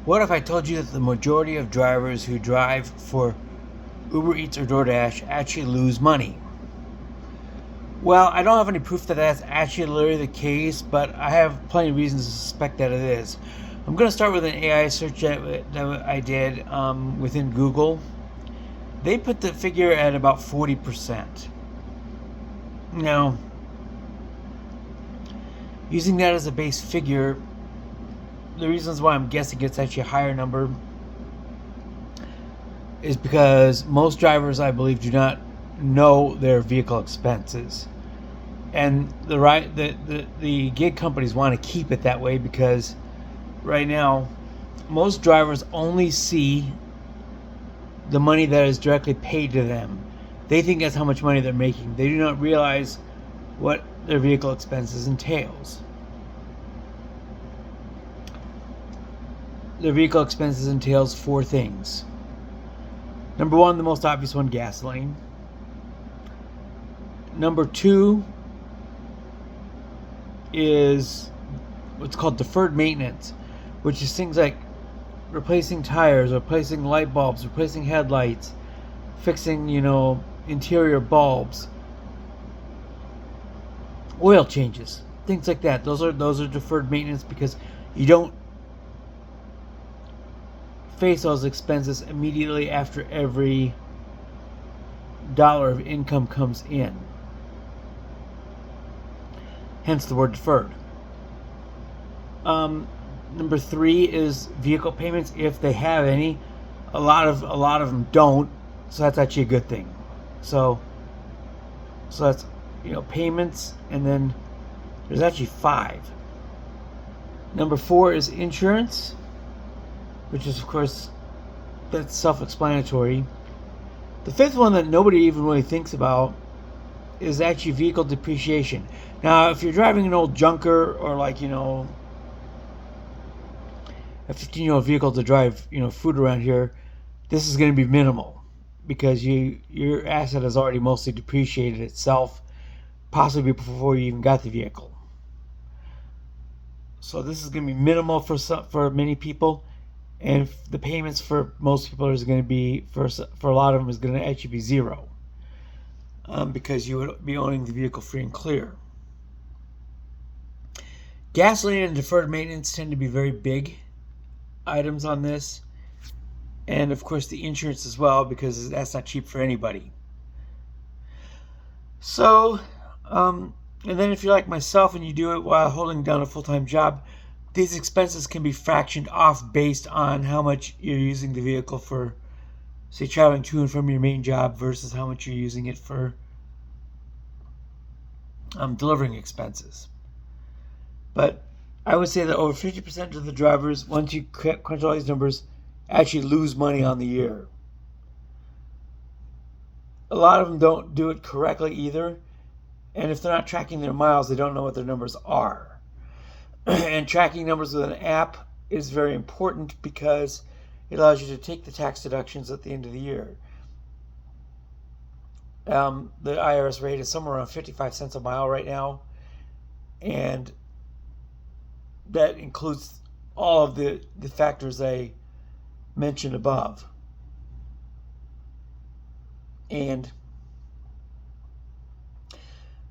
What if I told you that the majority of drivers who drive for Uber Eats or Doordash actually lose money? Well, I don't have any proof that that's actually literally the case, but I have plenty of reasons to suspect that it is. I'm going to start with an AI search that I did within Google. They put the figure at about 40%. Now, using that as a base figure, the reasons why I'm guessing it's actually a higher number is because most drivers, I believe, do not know their vehicle expenses, and the gig companies want to keep it that way because right now most drivers only see the money that is directly paid to them. They think that's how much money they're making. They do not realize what their vehicle expenses entails. Their vehicle expenses entails four things. Number one, the most obvious one, gasoline. Number two is what's called deferred maintenance, which is things like replacing tires, replacing light bulbs, replacing headlights, fixing, interior bulbs, oil changes, things like that. Those are deferred maintenance because you don't face those expenses immediately after every dollar of income comes in. Hence the word deferred. Number three is vehicle payments, if they have any. A lot of them don't, so that's actually a good thing. So that's payments, and then there's actually five. Number four is insurance, which is, of course, that's self-explanatory. The fifth one that nobody even really thinks about is actually vehicle depreciation. Now, if you're driving an old junker or a 15-year-old vehicle to drive, food around here, this is going to be minimal because your asset has already mostly depreciated itself, possibly before you even got the vehicle. So this is going to be minimal for many people, and the payments for most people is going to be for a lot of them is going to actually be zero, because you would be owning the vehicle free and clear. Gasoline and deferred maintenance tend to be very big items on this, and of course the insurance as well, because that's not cheap for anybody. So, and then if you're like myself and you do it while holding down a full-time job, these expenses can be fractioned off based on how much you're using the vehicle for, say, traveling to and from your main job versus how much you're using it for delivering expenses. But I would say that over 50% of the drivers, once you crunch all these numbers, actually lose money on the year. A lot of them don't do it correctly either, and if they're not tracking their miles, they don't know what their numbers are. And tracking numbers with an app is very important because it allows you to take the tax deductions at the end of the year. The IRS rate is somewhere around 55 cents a mile right now, and that includes all of the factors I mentioned above. And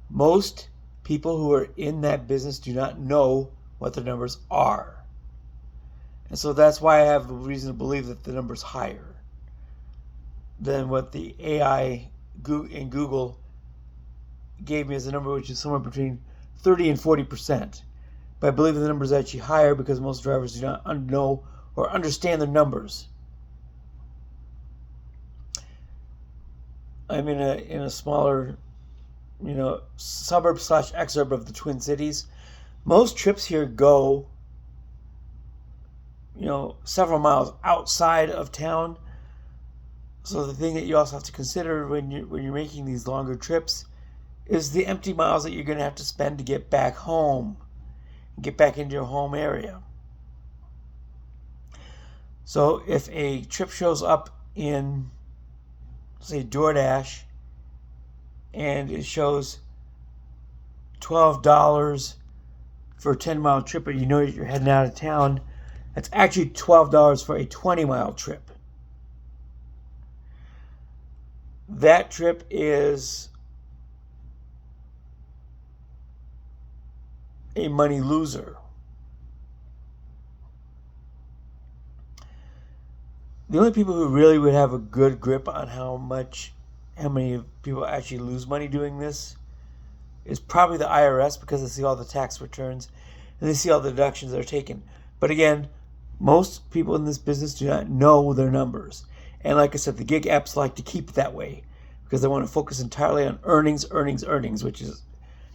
most people who are in that business do not know what the numbers are. And so that's why I have a reason to believe that the number's higher than what the AI in Google gave me as a number, which is somewhere between 30 and 40%. But I believe the number is actually higher because most drivers do not know or understand the numbers. I'm in a smaller, suburb / exurb of the Twin Cities. Most trips here go, several miles outside of town. So the thing that you also have to consider when you're making these longer trips is the empty miles that you're going to have to spend to get back home, get back into your home area. So if a trip shows up in, say, Doordash, and it shows $12 for a 10-mile trip, but you're heading out of town, That's actually $12 for a 20-mile trip. That trip is a money loser. The only people who really would have a good grip on how many people actually lose money doing this is probably the IRS, because they see all the tax returns and they see all the deductions that are taken. But again, most people in this business do not know their numbers. And like I said, the gig apps like to keep it that way because they want to focus entirely on earnings, which is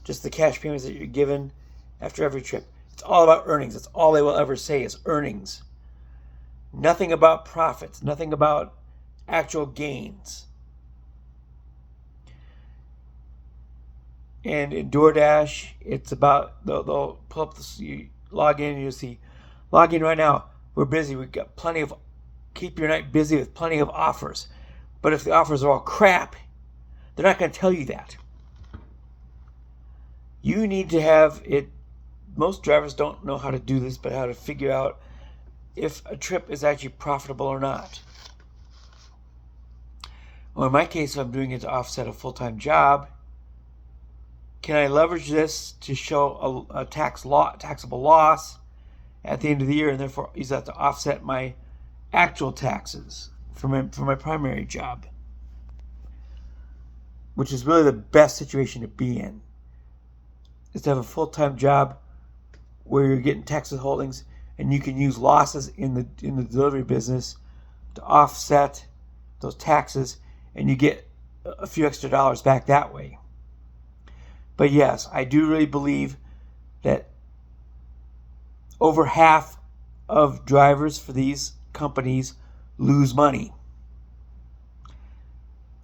just the cash payments that you're given after every trip. It's all about earnings. That's all they will ever say is earnings. Nothing about profits, nothing about actual gains. And in Doordash, it's about, they'll pull up this, you log in and you'll see, log in right now, we're busy, we've got plenty of, keep your night busy with plenty of offers. But if the offers are all crap, they're not going to tell you that. You need to have it, most drivers don't know how to do this, but how to figure out if a trip is actually profitable or not. Well, in my case, if I'm doing it to offset a full-time job, can I leverage this to show a taxable loss at the end of the year, and therefore use that to offset my actual taxes for my primary job, which is really the best situation to be in, is to have a full-time job where you're getting tax withholdings, and you can use losses in the delivery business to offset those taxes, and you get a few extra dollars back that way. But yes, I do really believe that over half of drivers for these companies lose money.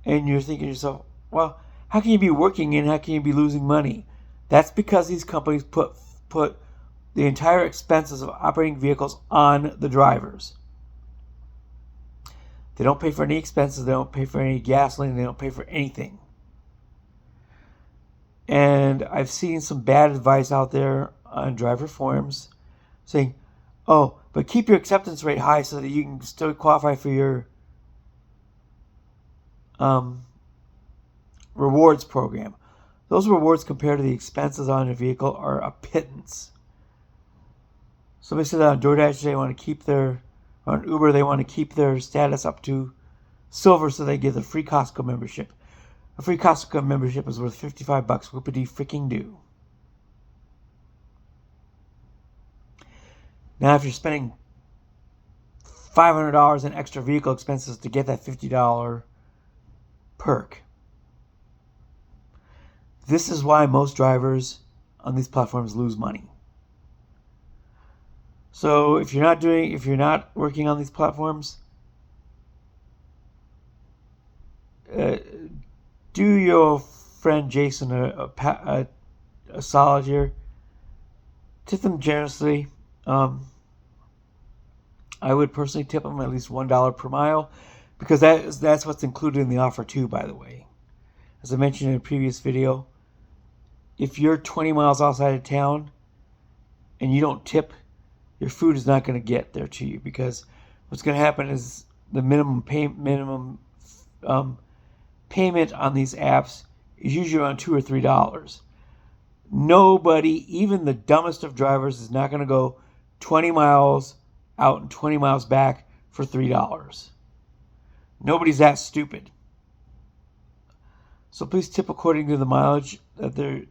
And you're thinking to yourself, well, how can you be working and how can you be losing money? That's because these companies put the entire expenses of operating vehicles on the drivers. They don't pay for any expenses. They don't pay for any gasoline. They don't pay for anything. And I've seen some bad advice out there on driver forums saying, oh, but keep your acceptance rate high so that you can still qualify for your rewards program. Those rewards compared to the expenses on a vehicle are a pittance. Somebody said that on Doordash they want to keep on Uber they want to keep their status up to silver so they get the free Costco membership. A free Costco membership is worth $55. Whoopity freaking do. Now, if you're spending $500 in extra vehicle expenses to get that $50 perk, this is why most drivers on these platforms lose money. So if you're not working on these platforms, do your friend Jason a solid here. Tip them generously. I would personally tip them at least $1 per mile, because that's what's included in the offer too, by the way. As I mentioned in a previous video, if you're 20 miles outside of town and you don't tip, your food is not going to get there to you, because what's going to happen is the minimum payment on these apps is usually around $2 or $3. Nobody, even the dumbest of drivers, is not going to go 20 miles out and 20 miles back for $3. Nobody's that stupid. So please tip according to the mileage that they're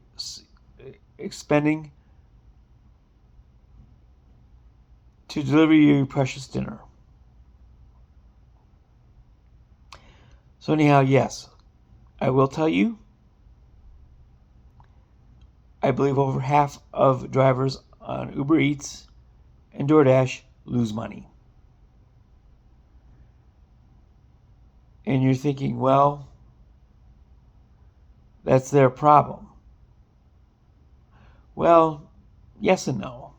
expending to deliver you your precious dinner. So anyhow, yes, I will tell you, I believe over half of drivers on Uber Eats and Doordash lose money. And you're thinking, well, that's their problem. Well, yes and no.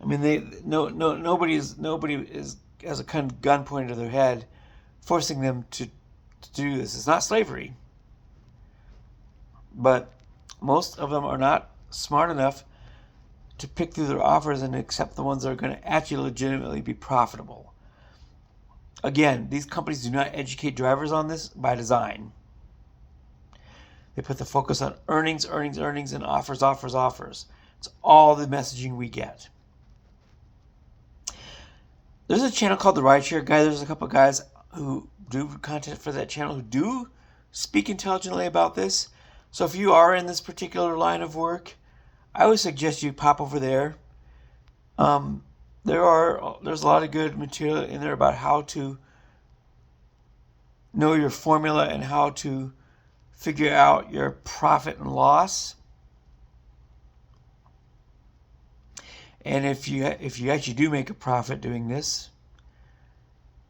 I mean, nobody has a kind of gun pointed to their head, forcing them to do this. It's not slavery, but most of them are not smart enough to pick through their offers and accept the ones that are going to actually legitimately be profitable. Again, these companies do not educate drivers on this by design. They put the focus on earnings, earnings, earnings, and offers, offers, offers. It's all the messaging we get. There's a channel called The Rideshare Guy. There's a couple of guys who do content for that channel who do speak intelligently about this. So if you are in this particular line of work, I would suggest you pop over there. There's a lot of good material in there about how to know your formula and how to figure out your profit and loss. And if you actually do make a profit doing this,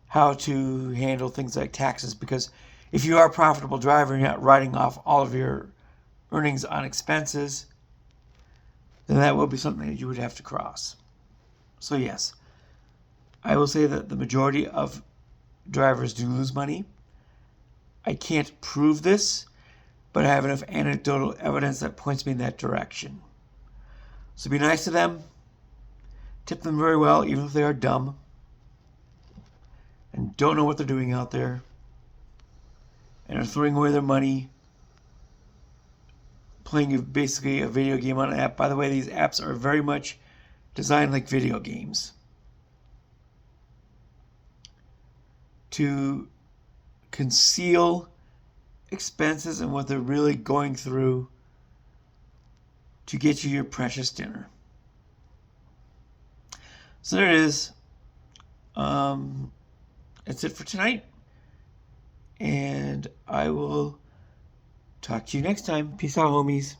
how to handle things like taxes. Because if you are a profitable driver and you're not writing off all of your earnings on expenses, then that will be something that you would have to cross. So yes, I will say that the majority of drivers do lose money. I can't prove this, but I have enough anecdotal evidence that points me in that direction. So be nice to them. Tip them very well, even if they are dumb and don't know what they're doing out there and are throwing away their money playing basically a video game on an app. By the way, these apps are very much designed like video games to conceal expenses and what they're really going through to get you your precious dinner. So there it is. That's it for tonight. And I will talk to you next time. Peace out, homies.